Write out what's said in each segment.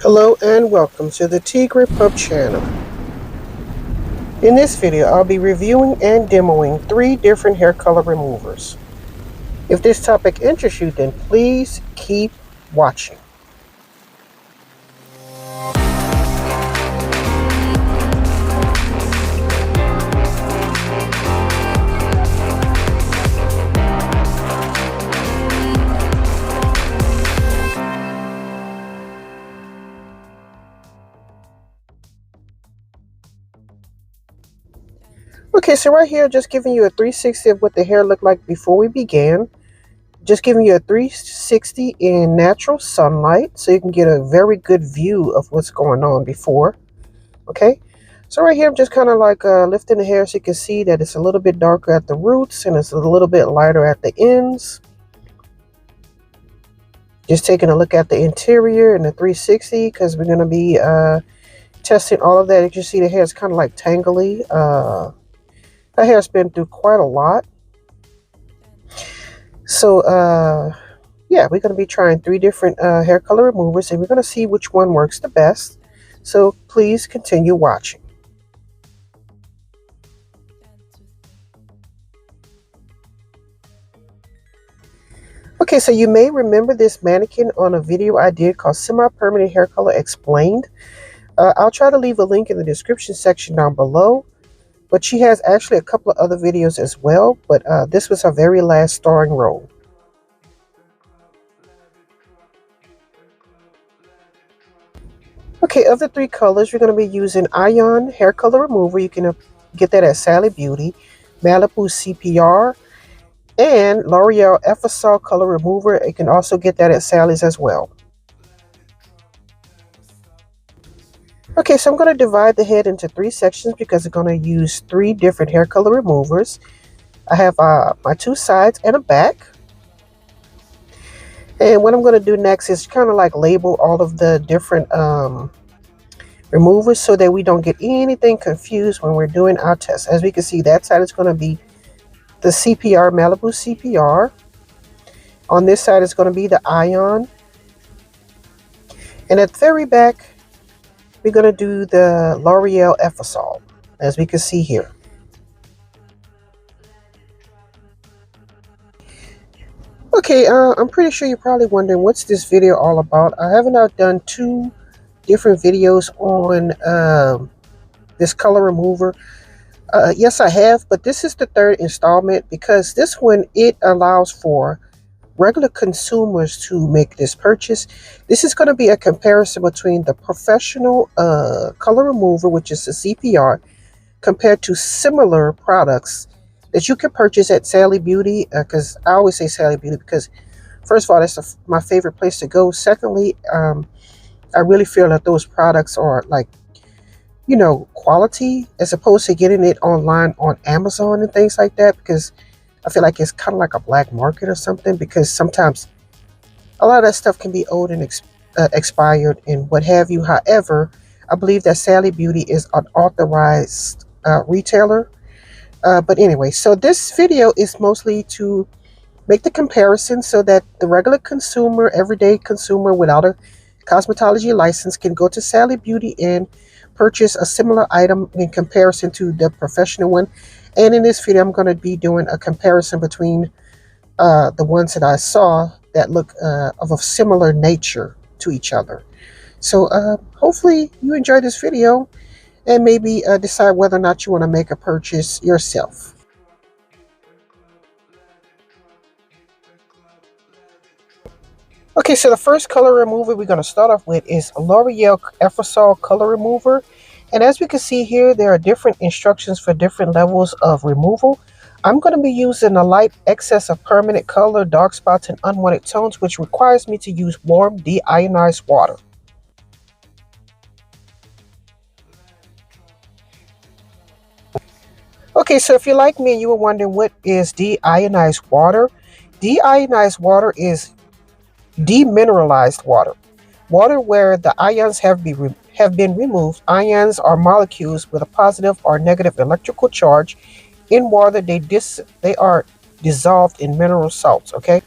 Hello and welcome to the TigrePup channel. In this video, I'll be reviewing and demoing 3 different hair color removers. If this topic interests you, then please keep watching. Okay, so right here, just giving you a 360 of what the hair looked like before we began. Just giving you a 360 in natural sunlight so you can get a very good view of what's going on before. Okay, so right here I'm just kind of like lifting the hair so you can see that it's a little bit darker at the roots and it's a little bit lighter at the ends. Just taking a look at the interior and the 360 because we're going to be testing all of that. You can see the hair is kind of like tangly. That hair's been through quite a lot. So yeah, we're going to be trying 3 different hair color removers and we're going to see which one works the best. So please continue watching. Okay, so you may remember this mannequin on a video I did called Semi-Permanent Hair Color Explained. I'll try to leave a link in the description section down below. But she has actually a couple of other videos as well. But this was her very last starring role. Okay, of the 3 colors, we're going to be using Ion Hair Color Remover. You can get that at Sally Beauty, Malibu CPR, and L'Oreal Effasol Color Remover. You can also get that at Sally's as well. Okay, so I'm going to divide the head into 3 sections because I'm going to use 3 different hair color removers. I have my 2 sides and a back. And what I'm going to do next is kind of like label all of the different removers so that we don't get anything confused when we're doing our test. As we can see, that side is going to be the CPR, Malibu CPR. On this side is going to be the Ion. And at the very back, we're going to do the L'Oreal Effasol, as we can see here. Okay, I'm pretty sure you're probably wondering what's this video all about. I have now done 2 different videos on this color remover. Yes, I have, but this is the 3rd installment because this one, it allows for regular consumers to make this purchase. This is going to be a comparison between the professional color remover, which is the CPR, compared to similar products that you can purchase at Sally Beauty. Because I always say Sally Beauty because, first of all, that's my favorite place to go. Secondly, I really feel that those products are like, you know, quality as opposed to getting it online on Amazon and things like that, because I feel like it's kind of like a black market or something, because sometimes a lot of that stuff can be old and expired and what have you. However, I believe that Sally Beauty is an authorized retailer. But anyway, so this video is mostly to make the comparison so that the regular consumer, everyday consumer without a cosmetology license can go to Sally Beauty and purchase a similar item in comparison to the professional one. And in this video, I'm going to be doing a comparison between the ones that I saw that look of a similar nature to each other. So hopefully you enjoy this video and maybe decide whether or not you want to make a purchase yourself. Okay, so the first color remover we're going to start off with is L'Oreal Effasol Color Remover. And as we can see here, there are different instructions for different levels of removal. I'm going to be using a light excess of permanent color, dark spots, and unwanted tones, which requires me to use warm deionized water. Okay, so if you're like me and you were wondering what is deionized water, deionized water is demineralized water. Water where the ions have been removed. Ions are molecules with a positive or negative electrical charge. In water, they are dissolved in mineral salts, okay?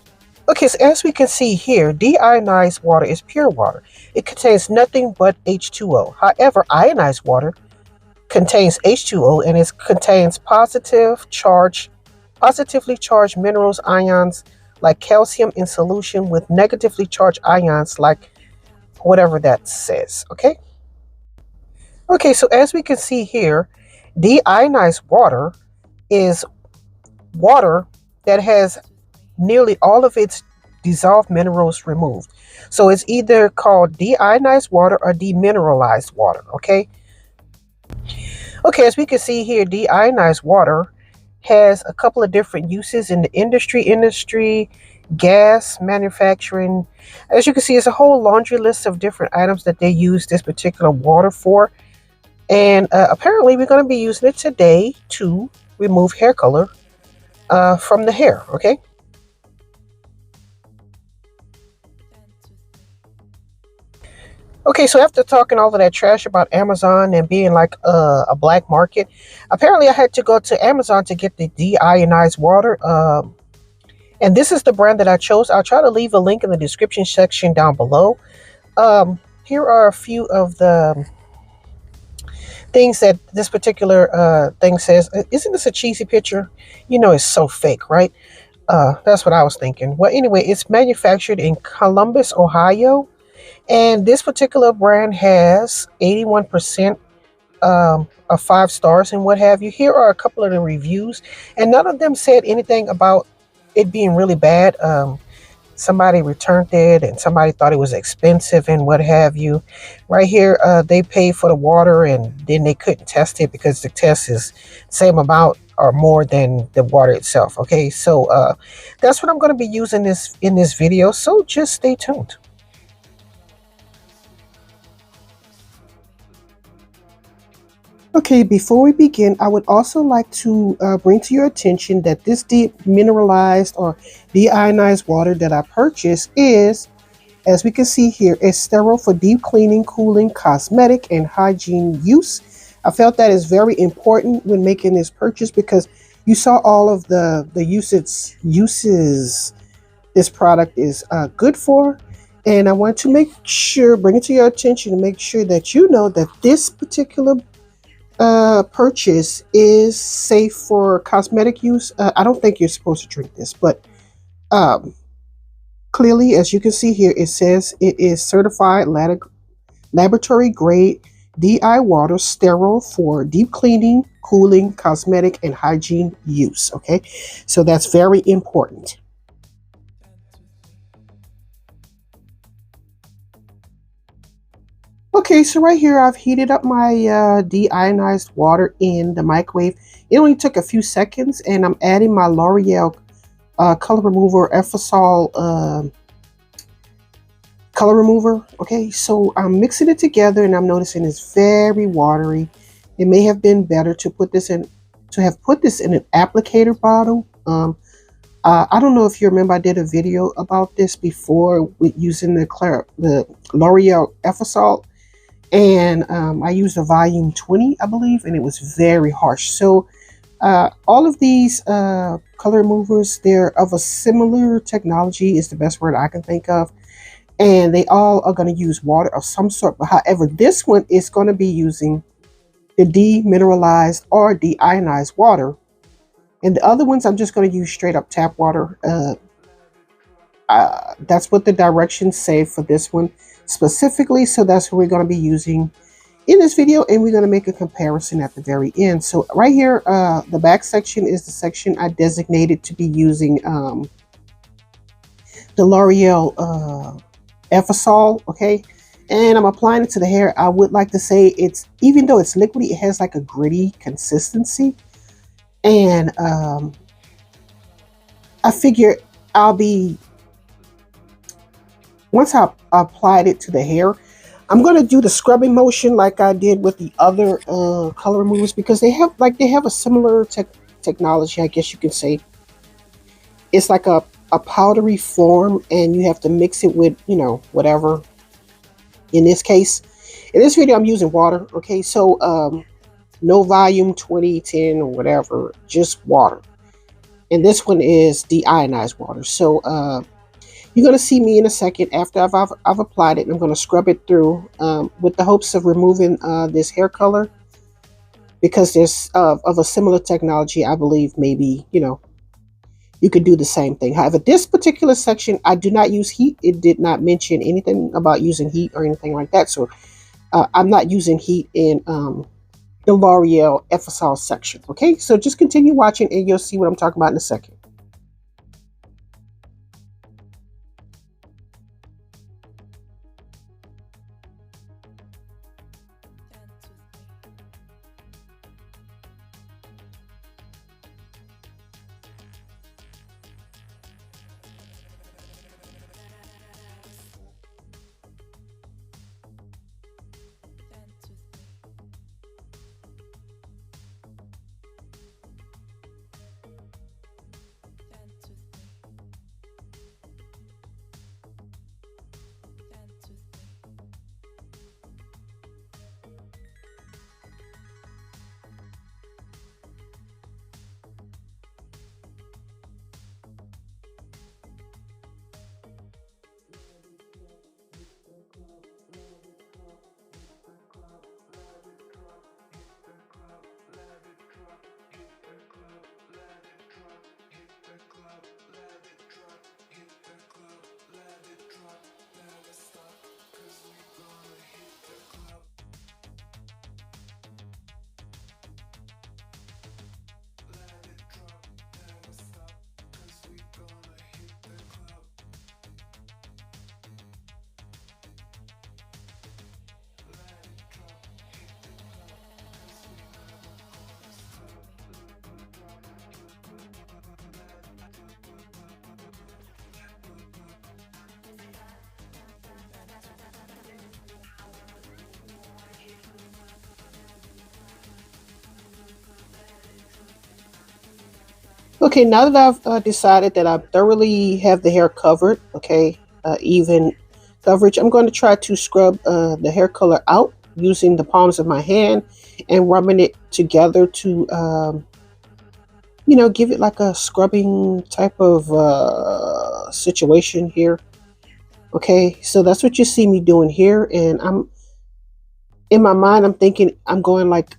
Okay, so as we can see here, deionized water is pure water. It contains nothing but H2O. However, ionized water contains H2O and it contains positively charged minerals ions like calcium in solution with negatively charged ions like whatever that says. Okay, so as we can see here, deionized water is water that has nearly all of its dissolved minerals removed. So it's either called deionized water or demineralized water. Okay, as we can see here, deionized water has a couple of different uses in the industry, gas, manufacturing. As you can see, it's a whole laundry list of different items that they use this particular water for. And apparently we're going to be using it today to remove hair color from the hair, okay? Okay, so after talking all of that trash about Amazon and being like a black market, apparently I had to go to Amazon to get the deionized water. And this is the brand that I chose. I'll try to leave a link in the description section down below. Here are a few of the things that this particular thing says. Isn't this a cheesy picture? You know, it's so fake, right? That's what I was thinking. Well, anyway, it's manufactured in Columbus, Ohio. And this particular brand has 81% of 5 stars and what have you. Here are a couple of the reviews, and none of them said anything about it being really bad. Somebody returned it and somebody thought it was expensive and what have you. Right here, they paid for the water and then they couldn't test it because the test is same amount or more than the water itself. Okay, so that's what I'm going to be using in this video, so just stay tuned. Okay, before we begin, I would also like to bring to your attention that this demineralized or deionized water that I purchased is, as we can see here, is sterile for deep cleaning, cooling, cosmetic, and hygiene use. I felt that is very important when making this purchase because you saw all of the uses this product is good for. And I want to make sure, bring it to your attention and make sure that you know that this particular purchase is safe for cosmetic use. I don't think you're supposed to drink this, but clearly, as you can see here, it says it is certified laboratory grade DI water, sterile for deep cleaning, cooling, cosmetic, and hygiene use. Okay, so that's very important. Okay, so right here I've heated up my deionized water in the microwave. It only took a few seconds, and I'm adding my L'Oreal color remover, Effasol color remover. Okay, so I'm mixing it together, and I'm noticing it's very watery. It may have been better to put this in, an applicator bottle. I don't know if you remember, I did a video about this before with using the L'Oreal Effasol. And I used a volume 20, I believe, and it was very harsh. So all of these color removers, they're of a similar technology is the best word I can think of. And they all are going to use water of some sort. But however, this one is going to be using the demineralized or deionized water. And the other ones, I'm just going to use straight up tap water. That's what the directions say for this one specifically, so that's what we're going to be using in this video, and we're going to make a comparison at the very end. So right here, the back section is the section I designated to be using the L'Oreal Effasol, okay? And I'm applying it to the hair. I would like to say it's, even though it's liquidy, it has like a gritty consistency. And I figure once I applied it to the hair, I'm going to do the scrubbing motion like I did with the other color removers, because they have a similar technology, I guess you could say. It's like a powdery form, and you have to mix it with, you know, whatever. In this case, in this video, I'm using water. Okay, so no volume 20, 10, or whatever, just water. And this one is deionized water. So You're going to see me in a second after I've applied it, and I'm going to scrub it through with the hopes of removing this hair color, because there's of a similar technology. I believe maybe, you could do the same thing. However, this particular section, I do not use heat. It did not mention anything about using heat or anything like that. So I'm not using heat in the L'Oreal Effasol section. Okay, so just continue watching and you'll see what I'm talking about in a second. Okay, now that I've decided that I thoroughly have the hair covered, okay, even coverage, I'm going to try to scrub the hair color out using the palms of my hand and rubbing it together to, give it like a scrubbing type of situation here. Okay, so that's what you see me doing here. And in my mind, I'm thinking I'm going like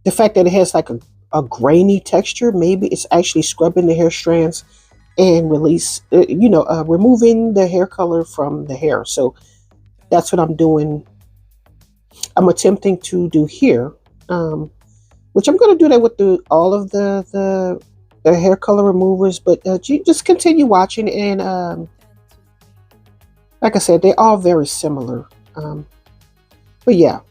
the fact that it has like a grainy texture, maybe it's actually scrubbing the hair strands and removing the hair color from the hair. So that's what I'm doing. I'm attempting to do here, which I'm going to do that with all of the hair color removers. But just continue watching, and like I said, they're all very similar. But yeah.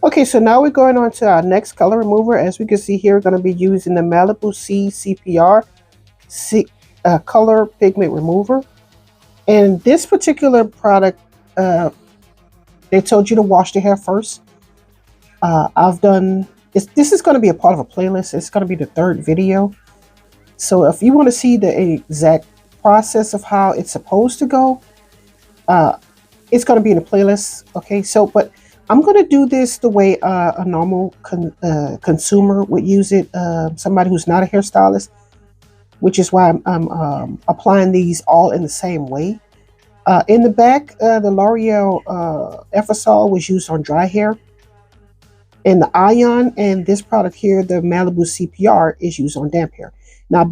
Okay, so now we're going on to our next color remover. As we can see here, we're going to be using the Malibu C CPR color pigment remover. And this particular product, they told you to wash the hair first. This is going to be a part of a playlist. It's going to be the third video. So if you want to see the exact process of how it's supposed to go, it's going to be in the playlist. Okay, so but I'm going to do this the way a normal consumer would use it, somebody who's not a hairstylist, which is why I'm applying these all in the same way. In the back, the L'Oreal Effasol was used on dry hair. And the Ion and this product here, the Malibu CPR, is used on damp hair. Now,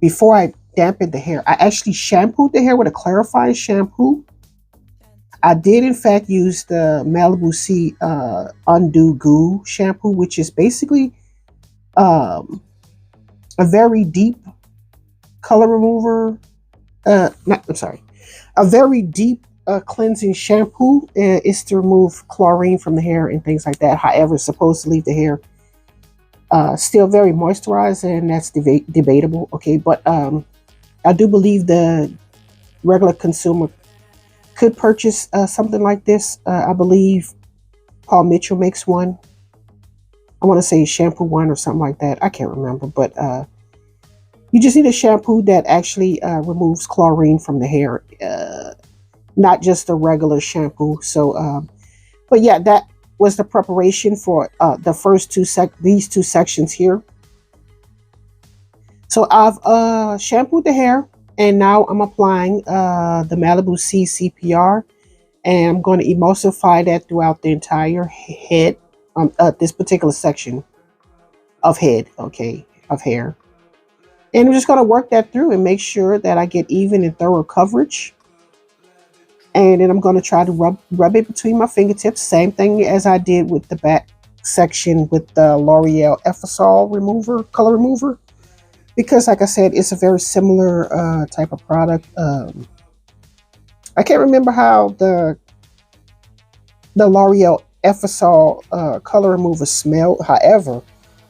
before I dampened the hair. I actually shampooed the hair with a clarifying shampoo. I did in fact use the Malibu C Undo Goo shampoo, which is basically um, a very deep color remover. I'm sorry, a very deep cleansing shampoo. Is to remove chlorine from the hair and things like that. However, it's supposed to leave the hair still very moisturized, and that's debatable. Okay, but I do believe the regular consumer could purchase something like this. I believe Paul Mitchell makes one. I want to say shampoo one or something like that. I can't remember, but you just need a shampoo that actually removes chlorine from the hair, not just a regular shampoo. So, but yeah, that was the preparation for the first these two sections here. So I've shampooed the hair, and now I'm applying the Malibu C CPR, and I'm going to emulsify that throughout the entire head, this particular section of head, okay, of hair. And I'm just going to work that through and make sure that I get even and thorough coverage. And then I'm going to try to rub it between my fingertips. Same thing as I did with the back section with the L'Oreal Effasol remover, color remover. Because like I said, it's a very similar type of product. I can't remember how the L'Oreal Effasol color remover smelled. However,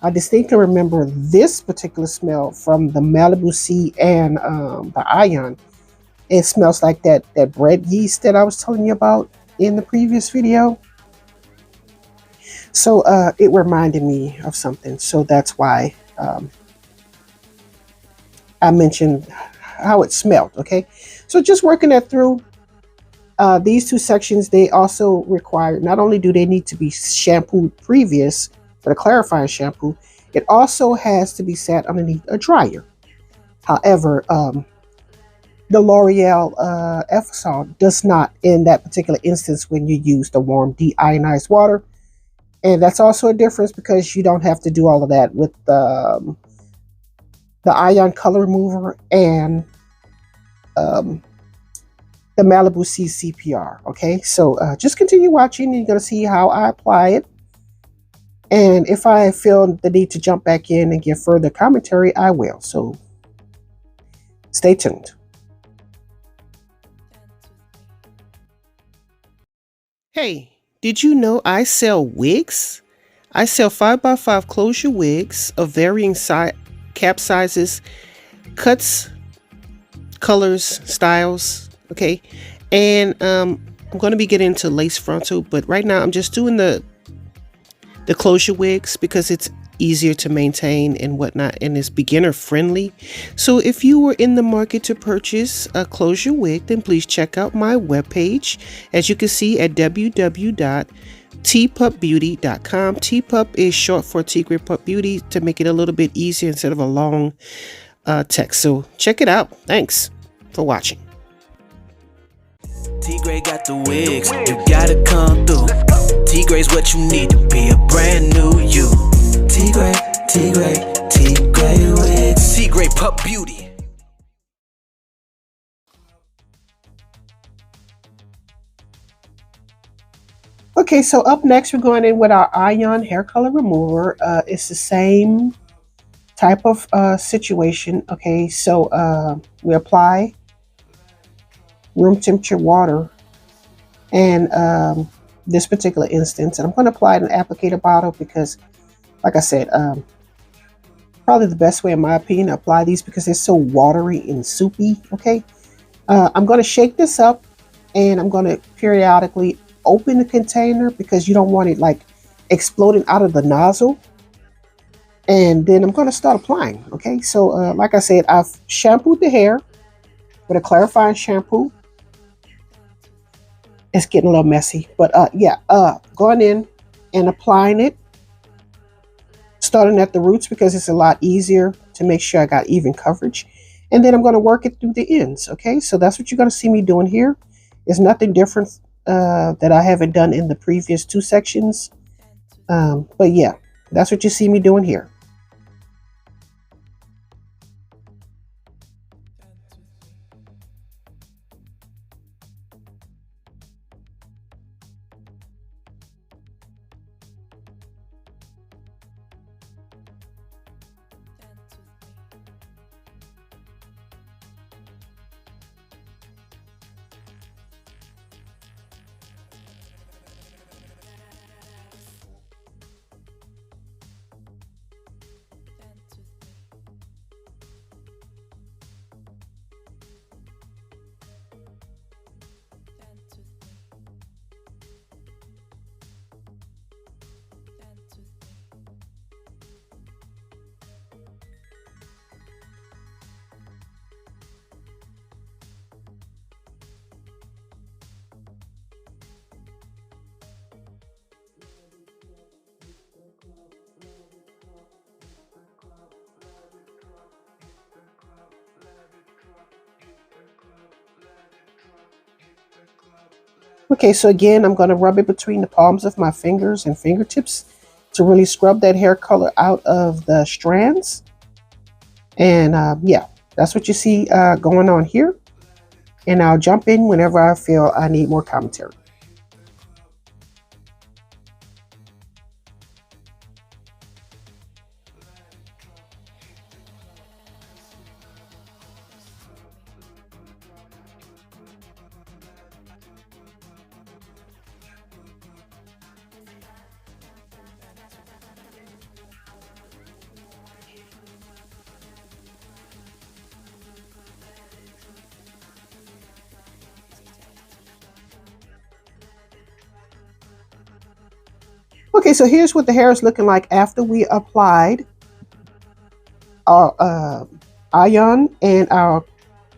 I distinctly remember this particular smell from the Malibu C and the Ion. It smells like that bread yeast that I was telling you about in the previous video. So it reminded me of something. So that's why I mentioned how it smelled. Okay, so just working that through. These two sections, they also require, not only do they need to be shampooed previous with a clarifying shampoo, it also has to be sat underneath a dryer. However, the L'Oreal Effasol does not in that particular instance when you use the warm deionized water. And that's also a difference because you don't have to do all of that with the Ion color remover and the Malibu C CPR. Okay, so just continue watching and you're going to see how I apply it. And if I feel the need to jump back in and give further commentary, I will. So stay tuned. Hey, did you know I sell wigs? I sell 5x5 closure wigs of varying cap sizes, cuts, colors, styles, okay? And I'm going to be getting into lace frontal, but right now I'm just doing the closure wigs because it's easier to maintain and whatnot, and it's beginner friendly. So if you were in the market to purchase a closure wig, then please check out my webpage, as you can see at www.tpupbeauty.com. TPup is short for TigrePup Beauty, to make it a little bit easier instead of a long text. So check it out. Thanks for watching. Tigre got the wigs, you gotta come through. Tigre's what you need to be a brand new you. Tigre wigs. TigrePup Beauty. Okay, so up next we're going in with our Ion hair color remover. It's the same type of situation. Okay, so we apply room temperature water, and this particular instance, and I'm going to apply it in an applicator bottle because, like I said, probably the best way, in my opinion, to apply these because they're so watery and soupy. Okay, I'm going to shake this up, and I'm going to periodically open the container because you don't want it like exploding out of the nozzle. And then I'm going to start applying. Okay, so like I said, I've shampooed the hair with a clarifying shampoo. It's getting a little messy, but yeah, going in and applying it, starting at the roots because it's a lot easier to make sure I got even coverage. And then I'm going to work it through the ends. Okay, so that's what you're going to see me doing here. It's nothing different that I haven't done in the previous two sections. But yeah, that's what you see me doing here. Okay, so again, I'm going to rub it between the palms of my fingers and fingertips to really scrub that hair color out of the strands. And yeah, that's what you see going on here. And I'll jump in whenever I feel I need more commentary. Okay, so here's what the hair is looking like after we applied our ion and our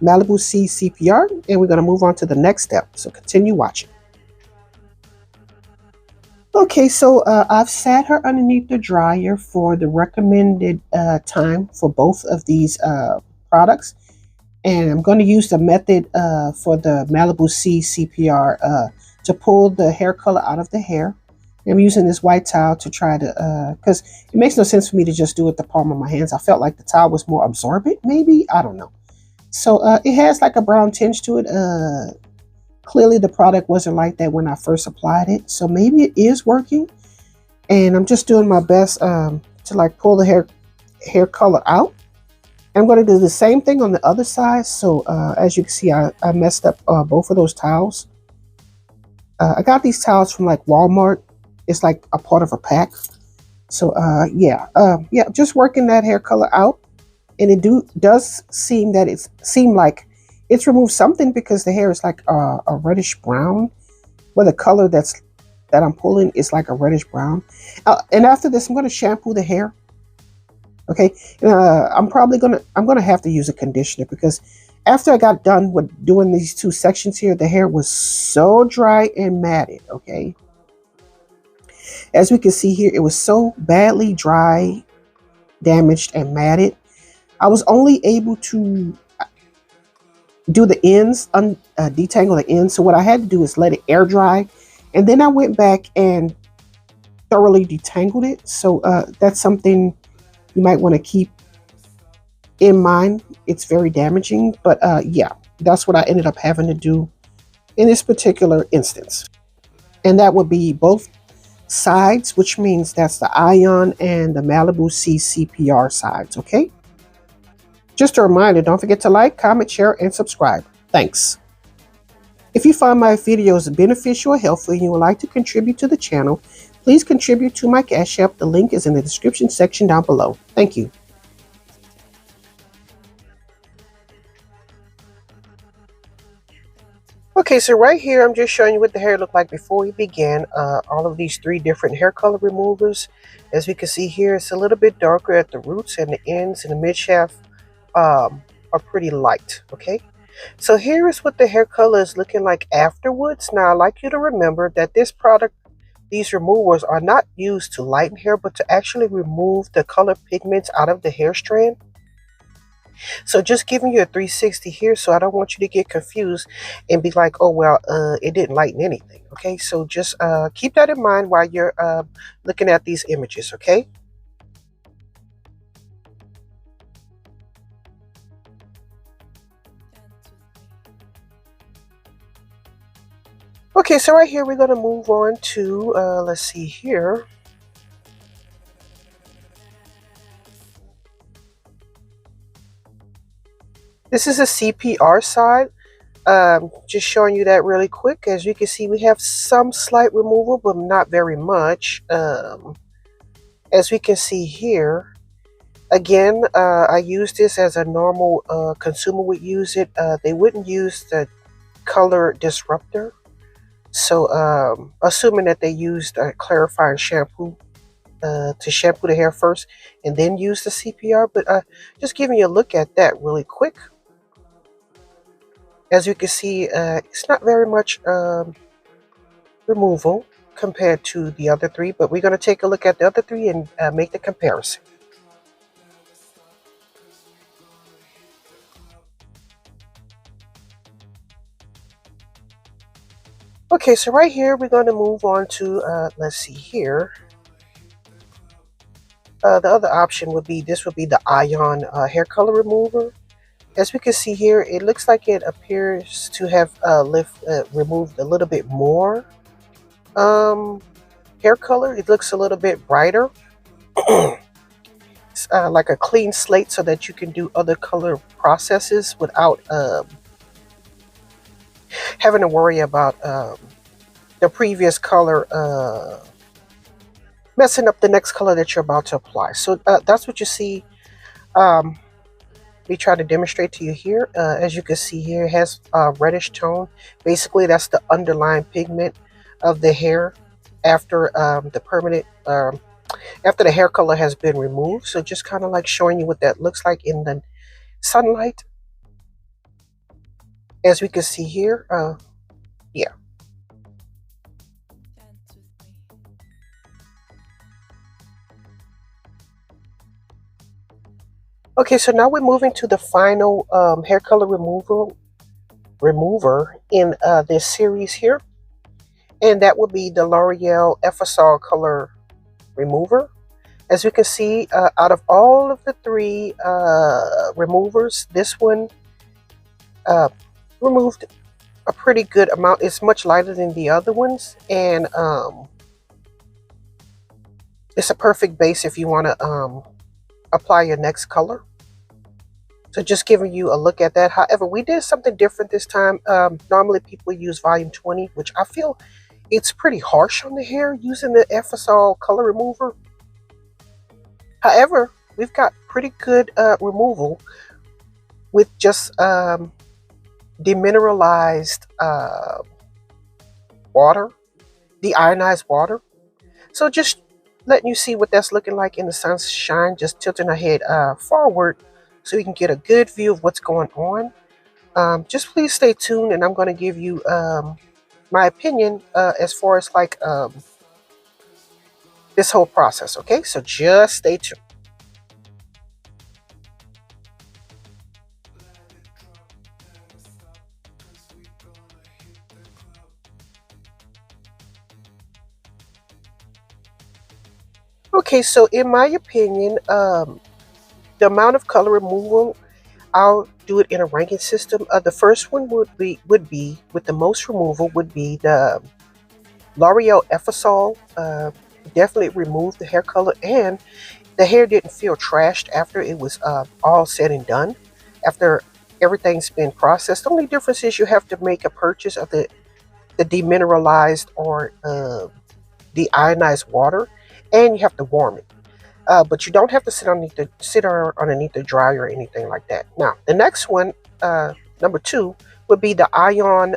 Malibu C CPR, and we're going to move on to the next step. So continue watching. Okay, so I've sat her underneath the dryer for the recommended time for both of these products. And I'm going to use the method for the Malibu C CPR to pull the hair color out of the hair. I'm using this white towel to try to, because it makes no sense for me to just do it with the palm of my hands. I felt like the towel was more absorbent, maybe. I don't know. So it has like a brown tinge to it. Clearly the product wasn't like that when I first applied it. So maybe it is working. And I'm just doing my best to like pull the hair color out. I'm going to do the same thing on the other side. So as you can see, I messed up both of those towels. I got these towels from like Walmart. It's like a part of a pack. So yeah, just working that hair color out. And it does seem that like it's removed something because the hair is like a reddish brown. Well, the color that I'm pulling is like a reddish brown. And after this, I'm going to shampoo the hair. Okay, I'm gonna have to use a conditioner because after I got done with doing these two sections here, the hair was so dry and matted. Okay, as we can see here, it was so badly dry, damaged, and matted. I was only able to do the ends, detangle the ends. So what I had to do is let it air dry, and then I went back and thoroughly detangled it. So that's something you might want to keep in mind. It's very damaging, but yeah, that's what I ended up having to do in this particular instance. And that would be both sides, which means that's the Ion and the Malibu C CPR sides, okay? Just a reminder, don't forget to like, comment, share, and subscribe. Thanks. If you find my videos beneficial or helpful and you would like to contribute to the channel, please contribute to my Cash App. The link is in the description section down below. Thank you. Okay, so right here, I'm just showing you what the hair looked like before we began all of these three different hair color removers. As we can see here, it's a little bit darker at the roots, and the ends and the mid shaft are pretty light, okay? So here is what the hair color is looking like afterwards. Now, I'd like you to remember that this product, these removers are not used to lighten hair, but to actually remove the color pigments out of the hair strand. So just giving you a 360 here, so I don't want you to get confused and be like, oh, well, it didn't lighten anything. Okay, so just keep that in mind while you're looking at these images, okay? Okay, so right here, we're going to move on to, let's see here. This is a CPR side. Just showing you that really quick. As you can see, we have some slight removal, but not very much. As we can see here, again, I use this as a normal consumer would use it. They wouldn't use the color disruptor. So assuming that they used a clarifying shampoo to shampoo the hair first and then use the CPR. But just giving you a look at that really quick. As you can see, it's not very much removal compared to the other three, but we're going to take a look at the other three and make the comparison. Okay, so right here we're going to move on to, let's see here. The other option would be, this would be the Ion hair color remover. As we can see here, it looks like it appears to have removed a little bit more hair color. It looks a little bit brighter. It's like a clean slate so that you can do other color processes without having to worry about the previous color messing up the next color that you're about to apply. So that's what you see. We try to demonstrate to you here. As you can see here, it has a reddish tone. Basically, that's the underlying pigment of the hair after after the hair color has been removed. So just kind of like showing you what that looks like in the sunlight. As we can see here, yeah. Okay, so now we're moving to the final hair color remover in this series here, and that would be the L'Oreal Effasol color remover. As you can see, out of all of the three removers, this one removed a pretty good amount. It's much lighter than the other ones, and it's a perfect base if you want to apply your next color. So just giving you a look at that. However, we did something different this time. Normally people use volume 20, which I feel it's pretty harsh on the hair using the Effasol color remover. However, we've got pretty good removal with just demineralized water, deionized water. So just letting you see what that's looking like in the sunshine, just tilting our head forward so you can get a good view of what's going on. Just please stay tuned, and I'm going to give you my opinion as far as like this whole process. Okay, so just stay tuned. Okay, so in my opinion, the amount of color removal, I'll do it in a ranking system. The first one would be with the most removal would be the L'Oreal Effasol. Definitely removed the hair color, and the hair didn't feel trashed after it was all said and done. After everything's been processed, the only difference is you have to make a purchase of the demineralized or deionized water, and you have to warm it. But you don't have to sit underneath the dryer or anything like that. Now, the next one, number 2, would be the Ion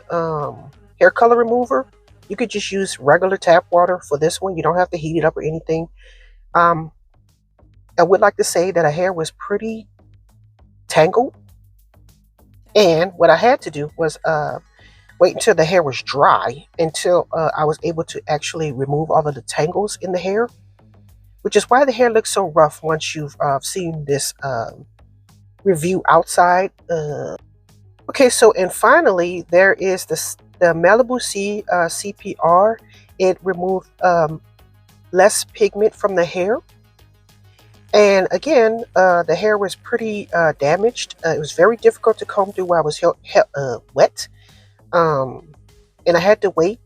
hair color remover. You could just use regular tap water for this one. You don't have to heat it up or anything. I would like to say that her hair was pretty tangled, and what I had to do was wait until the hair was dry until I was able to actually remove all of the tangles in the hair, which is why the hair looks so rough once you've seen this review outside. Okay, so and finally there is the Malibu C CPR. It removed less pigment from the hair, and again the hair was pretty damaged. It was very difficult to comb through while I was wet, and I had to wait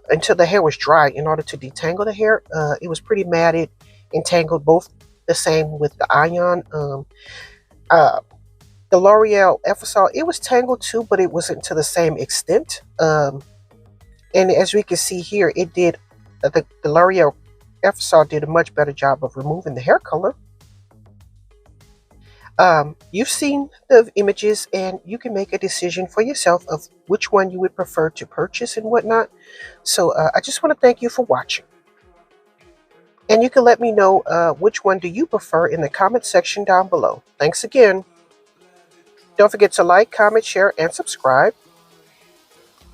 until the hair was dry in order to detangle the hair. It was pretty matted and tangled, both the same with the Ion. The L'Oreal Effasol, it was tangled too, but it wasn't to the same extent. And as we can see here, it did, the L'Oreal Effasol did a much better job of removing the hair color. You've seen the images, and you can make a decision for yourself of which one you would prefer to purchase and whatnot. So I just want to thank you for watching. And you can let me know which one do you prefer in the comment section down below. Thanks again. Don't forget to like, comment, share, and subscribe.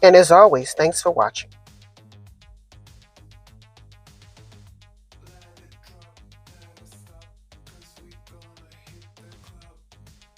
And as always, thanks for watching.